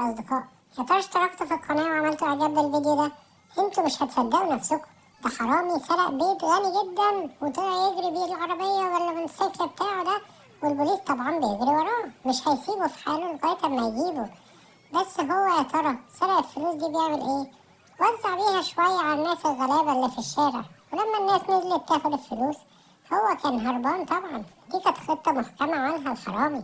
يا أصدقاء، يا ترى اشتركتوا في القناة وعملتوا إعجاب بالفيديو ده؟ انتوا مش هتصدقوا نفسكم. ده حرامي سرق بيت غني جدا وطلع يجري بيه العربية ولا الموتوسيكل بتاعه ده، والبوليس طبعا بيجري وراه، مش هيسيبه في حاله لغاية اما يجيبه. بس هو يا ترى سرق الفلوس دي بيعمل ايه؟ وزع بيها شوية على الناس الغلابة اللي في الشارع، ولما الناس نزلت تاخد الفلوس هو كان هربان طبعا. دي كانت خطة محكمة عملها الحرامي.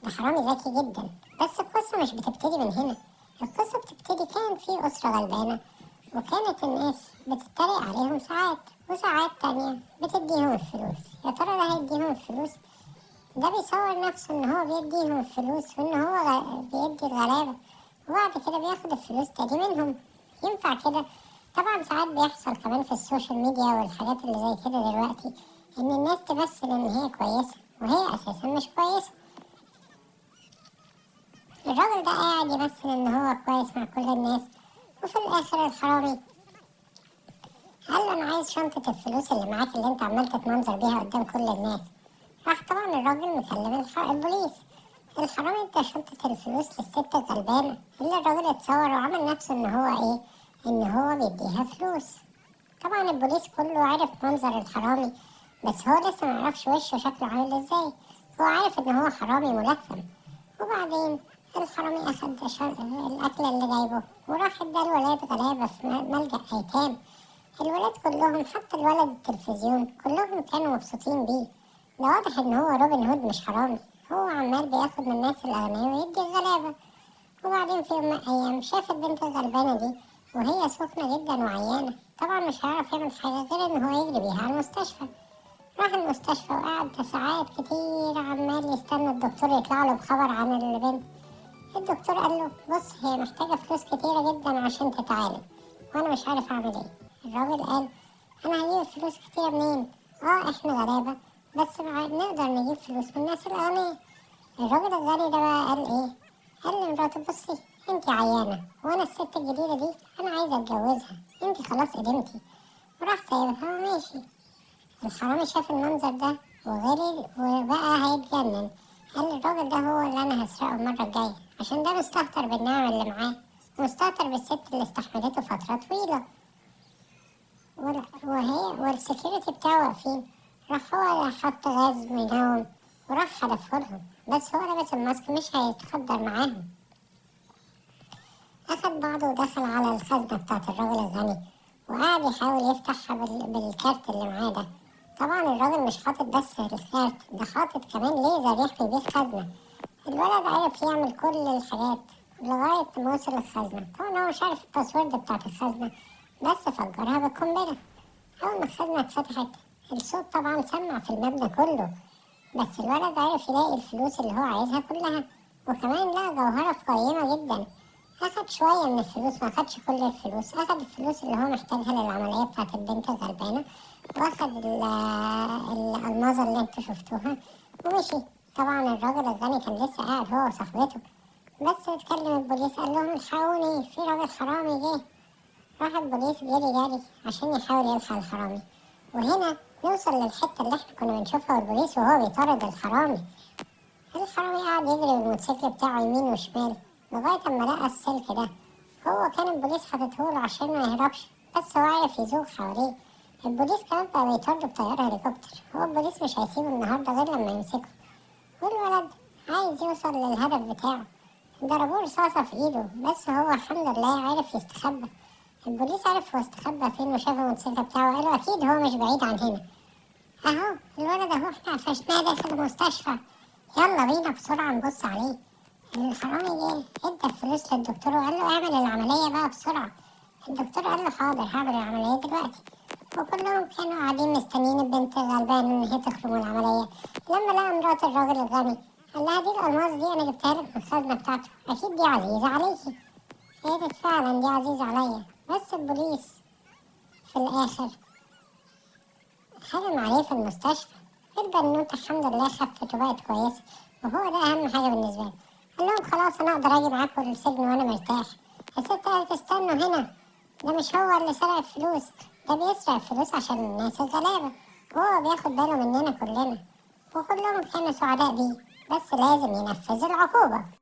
ده حرامي ذكي جدا. بس القصة مش بتبتدي من هنا. القصة بتبتدي كان في أسرة غلبانة، وكانت الناس بتتريق عليهم ساعات، وساعات تانية بتديهم الفلوس. يا ترى ده هيديهم الفلوس؟ ده بيصور نفسه إن هو بيديهم الفلوس وإن هو بيدي الغلابة، وبعد كده بياخد الفلوس تاني منهم. ينفع كده؟ طبعا ساعات بيحصل كمان في السوشيال ميديا والحاجات اللي زي كده دلوقتي، إن الناس تمثل إن هي كويسة وهي أساسا مش كويسة. الراجل ده قاعد يمثل إن هو كويس مع كل الناس، وفي الآخر الحرامي قال له أنا عايز شنطة الفلوس اللي معاك اللي أنت عمال تتمنظر بيها قدام كل الناس. راح طبعا الراجل مكلم البوليس. الحرامي ادى شنطة الفلوس للست الغلبانة اللي الراجل اتصور وعمل نفسه إن هو إيه؟ إن هو بيديها فلوس. طبعا البوليس كله عارف منظر الحرامي، بس هو لسه معرفش وشه شكله عامل ازاي. هو عارف إن هو حرامي ملثم. وبعدين الحرامي أخد الأكل اللي جايبه وراح ادى الولاد غلابة في ملجأ أيتام. الولاد كلهم حتى الولد التلفزيون كلهم كانوا مبسوطين بيه. ده واضح إن هو روبن هود مش حرامي. هو عمال بياخد من الناس الأغنياء ويدي الغلابة. وبعدين في يوم من الأيام شاف البنت الغلبانة دي وهي سخنة جدا وعيانة، طبعا مش هيعرف يعمل حاجة غير إن هو يجري بيها على المستشفى. راح المستشفى وقعد ساعات كتير عمال يستنى الدكتور يطلع له بخبر عن البنت. الدكتور قال له بص، هي محتاجة فلوس كتيرة جدا عشان تتعالج وأنا مش عارف أعمل إيه. الراجل قال أنا هجيب فلوس كتيرة منين؟ إحنا غلابة، بس نقدر نجيب فلوس من الناس الأغنياء. الراجل الغني ده بقى قال إيه؟ قال لمراته بصي، انتي عيانة وأنا الست الجديدة دي أنا عايزة أتجوزها، انتي خلاص قدمتي. وراح سايبها وماشي. الحرامي شاف المنظر ده وغري وبقى هيتجنن. قال الراجل ده هو اللي أنا هسرقه المرة الجاية، عشان ده مستهتر بالنعم اللي معاه، ومستهتر بالست اللي استحملته فترة طويلة والسكيورتي بتاعه واقفين. راح هو حط غاز منوم وراح حدفهولهم، بس هو لابس الماسك مش هيتخدر معاهم. أخد بعضه ودخل على الخزنة بتاعت الراجل الغني وقعد يحاول يفتحها بالكارت اللي معاه ده. طبعا الراجل مش حاطط بس الكارت ده، حاطط كمان ليزر يحمي بيه الخزنة. الولد عرف يعمل كل الحاجات لغاية ما وصل الخزنة. طبعا هو مش عارف الباسورد بتاعت الخزنة، بس فجرها بالقنبلة. أول ما الخزنة اتفتحت الصوت طبعا سمع في المبنى كله، بس الولد عرف يلاقي الفلوس اللي هو عايزها كلها، وكمان لقى جوهرة قيمة جدا. أخد شوية من الفلوس، ما أخدش كل الفلوس. أخد الفلوس اللي هو محتاجها للعملية بتاعت البنت الغلبانة، وأخد الألماظة اللي انتوا شفتوها ومشي. طبعا الراجل الغني كان لسه قاعد هو وصاحبته، بس اتكلم البوليس قال لهم الحقوني في راجل حرامي جه. راح البوليس جري جري عشان يحاول يلحق الحرامي. وهنا نوصل للحتة اللي احنا كنا بنشوفها والبوليس وهو بيطارد الحرامي. الحرامي قاعد يجري بالموتوسيكل بتاعه يمين وشمال لغاية أما لقى السلك ده. هو كان البوليس حاططهوله عشان ما يهربش، بس هو عارف يزوغ حواليه. البوليس كمان بقى بيطارده بطيارة هليكوبتر. هو البوليس مش هيسيبه النهاردة غير لما يمسكه. والولد عايز يوصل للهدف بتاعه. ضربوه رصاصة في ايده، بس هو الحمد لله عرف يستخبى. البوليس عرف هو استخبى فين وشاف الموتوسيكل بتاعه، قالوا أكيد هو مش بعيد عن هنا. أهو الولد أهو احنا قفشناه داخل المستشفى، يلا بينا بسرعة نبص عليه. الحرامي جه ادى الفلوس للدكتور وقال له اعمل العملية بقى بسرعة. الدكتور قال له حاضر هعمل العملية دلوقتي. وكلهم كانوا قاعدين مستنيين البنت الغلبانة إن هي تخرج من العملية. لما لقى مرات الراجل الغني قال لها دي الألماس دي أنا جبتها لك من الخزنة بتاعته، أكيد دي عزيزة عليكي. قالت فعلا دي عزيزة عليا. بس البوليس في الآخر هجم عليه في المستشفى. البنوتة الحمد لله خفت وبقت كويسة، وهو ده أهم حاجة بالنسبة له. قال لهم خلاص أنا أقدر أجي معاكم السجن وأنا مرتاح. الست قالت استنوا هنا، ده مش هو اللي سرق الفلوس، ده بيسرق الفلوس عشان الناس الغلابة، وهو بياخد باله مننا كلنا. وكلهم كانوا سعداء بيه، بس لازم ينفذ العقوبة.